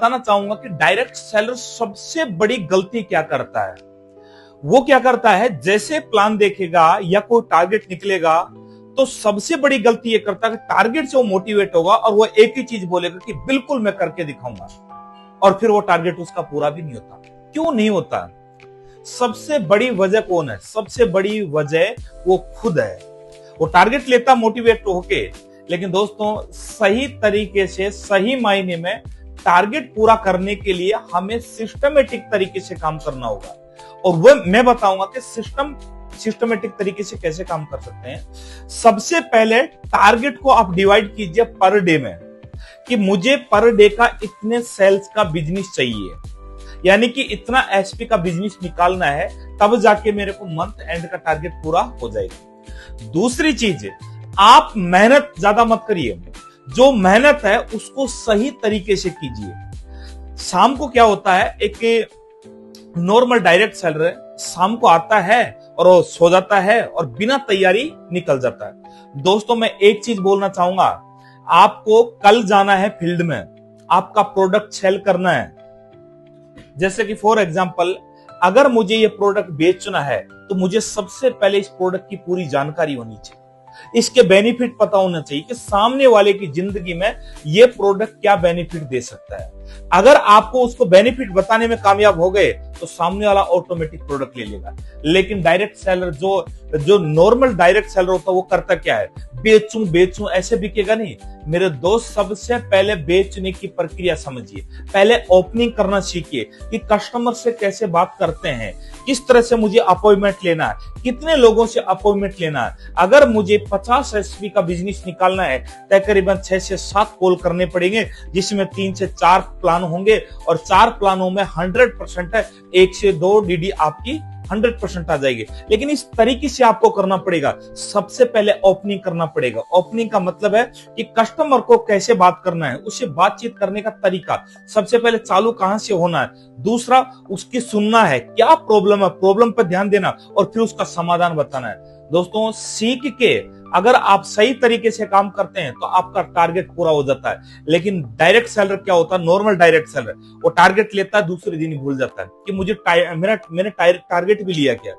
बताना चाहूंगा कि डायरेक्ट सेलर सबसे बड़ी गलती क्या करता है। वो क्या करता है, जैसे प्लान देखेगा या कोई टारगेट निकलेगा तो सबसे बड़ी गलती ये करता है कि टारगेट से वो मोटिवेट होगा और वो एक ही चीज बोलेगा कि बिल्कुल मैं करके दिखाऊंगा, और फिर वो टारगेट उसका पूरा भी नहीं होता। क्यों नहीं होता? सबसे बड़ी वजह कौन है? सबसे बड़ी वजह वो खुद है। वो टारगेट लेता मोटिवेट होके, लेकिन दोस्तों सही तरीके से, सही मायने में टारगेट पूरा करने के लिए हमें सिस्टमेटिक तरीके से काम करना होगा। और वो मैं बताऊंगा कि सिस्टमेटिक तरीके से कैसे काम कर सकते हैं। सबसे पहले टारगेट को आप डिवाइड कीजिए पर डे में, कि मुझे पर डे का इतने सेल्स का बिजनेस चाहिए, यानी कि इतना एसपी का बिजनेस निकालना है, तब जाके मेरे को मंथ एंड का टारगेट पूरा हो जाएगा। दूसरी चीज, आप मेहनत ज्यादा मत करिए, जो मेहनत है उसको सही तरीके से कीजिए। शाम को क्या होता है, एक नॉर्मल डायरेक्ट सेलर शाम को आता है और वो सो जाता है और बिना तैयारी निकल जाता है। दोस्तों मैं एक चीज बोलना चाहूंगा, आपको कल जाना है फील्ड में, आपका प्रोडक्ट सेल करना है। जैसे कि फॉर एग्जांपल, अगर मुझे ये प्रोडक्ट बेचना है तो मुझे सबसे पहले इस प्रोडक्ट की पूरी जानकारी होनी चाहिए, इसके बेनिफिट पता होना चाहिए कि सामने वाले की जिंदगी में ये प्रोडक्ट क्या बेनिफिट दे सकता है। अगर आपको उसको बेनिफिट बताने में कामयाब हो गए तो सामने वाला ऑटोमेटिक प्रोडक्ट ले लेगा। लेकिन डायरेक्ट सेलर, जो नॉर्मल डायरेक्ट सेलर होता है, वो करता क्या है, बेचूं ऐसे बिकेगा नहीं। मेरे दोस्त, सबसे पहले बेचने की प्रक्रिया समझिए, पहले ओपनिंग करना सीखिए कि कस्टमर से कैसे बात करते हैं, किस तरह से मुझे अपॉइंटमेंट लेना है, कितने लोगों से अपॉइंटमेंट लेना है। अगर मुझे 50 एसपी का बिजनेस निकालना है, तकरीबन 6 से 7 कॉल करने पड़ेंगे, जिसमें 3 से 4 प्लान होंगे, और 4 प्लानों में 100% है, 1 से 2 डीडी आपकी 100% आ जाएगी। लेकिन इस तरीके से आपको करना पड़ेगा। सबसे पहले ओपनिंग करना पड़ेगा। ओपनिंग का मतलब है कि कस्टमर को कैसे बात करना है, उससे बातचीत करने का तरीका, सबसे पहले चालू कहां से होना है। दूसरा, उसकी सुनना है, क्या प्रॉब्लम है, प्रॉब्लम पर ध्यान देना, और फिर उसका समाधान बताना है। दोस्तों सीख के अगर आप सही तरीके से काम करते हैं तो आपका टारगेट पूरा हो जाता है। लेकिन डायरेक्ट सेलर क्या होता है, नॉर्मल डायरेक्ट सेलर, वो टारगेट लेता है, दूसरे दिन ही भूल जाता है कि मैंने टारगेट भी लिया क्या।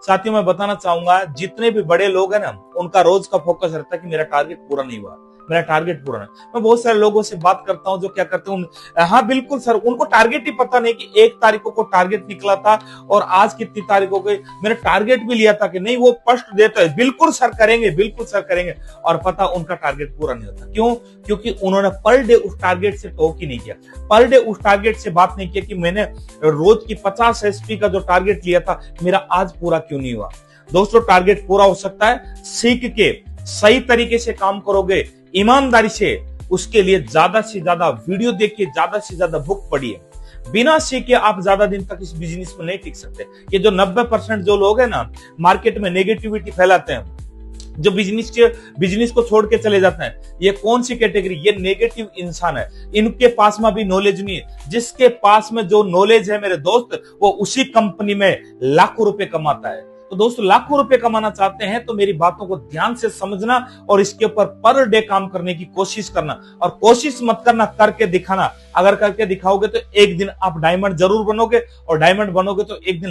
साथियों मैं बताना चाहूंगा, जितने भी बड़े लोग हैं ना, उनका रोज का फोकस रहता है कि मेरा टारगेट पूरा नहीं हुआ, मेरा टारगेट पूरा नहीं। मैं बहुत सारे लोगों से बात करता हूं जो क्या करते हैं, हाँ बिल्कुल सर, उनको टारगेट ही पता नहीं कि 1 तारीख को टारगेट निकला था और आज कितनी तारीख हो गई, मैंने टारगेट भी लिया था कि नहीं, वो स्पष्ट देता है बिल्कुल सर करेंगे, बिल्कुल सर करेंगे, और पता उनका टारगेट पूरा नहीं होता। क्यों? क्योंकि उन्होंने पर डे उस टारगेट से टॉक ही नहीं किया, पर डे उस टारगेट से बात नहीं किया कि मैंने रोज की 50 एसपी का जो टारगेट लिया था, मेरा आज पूरा क्यों नहीं हुआ। दोस्तों टारगेट पूरा हो सकता है सीख के, सही तरीके से काम करोगे, ईमानदारी से, उसके लिए ज्यादा से ज्यादा वीडियो देखिए, ज्यादा से ज्यादा बुक पढ़िए। बिना सीखे आप ज्यादा दिन तक इस बिजनेस में नहीं टिक सकते। ये जो 90% जो लोग हैं ना, मार्केट में नेगेटिविटी फैलाते हैं, जो बिजनेस को छोड़ के चले जाते हैं, ये कौन सी कैटेगरी, ये नेगेटिव इंसान है। इनके पास में भी नॉलेज नहीं है। जिसके पास में जो नॉलेज है मेरे दोस्त, वो उसी कंपनी में लाखों रुपए कमाता है। तो दोस्तों लाखों रुपए कमाना चाहते हैं तो मेरी बातों को ध्यान से समझना और इसके ऊपर पर डे काम करने की कोशिश करना, और कोशिश मत करना करके दिखाना। अगर करके दिखाओगे तो एक दिन आप डायमंड जरूर बनोगे, और डायमंड बनोगे तो एक दिन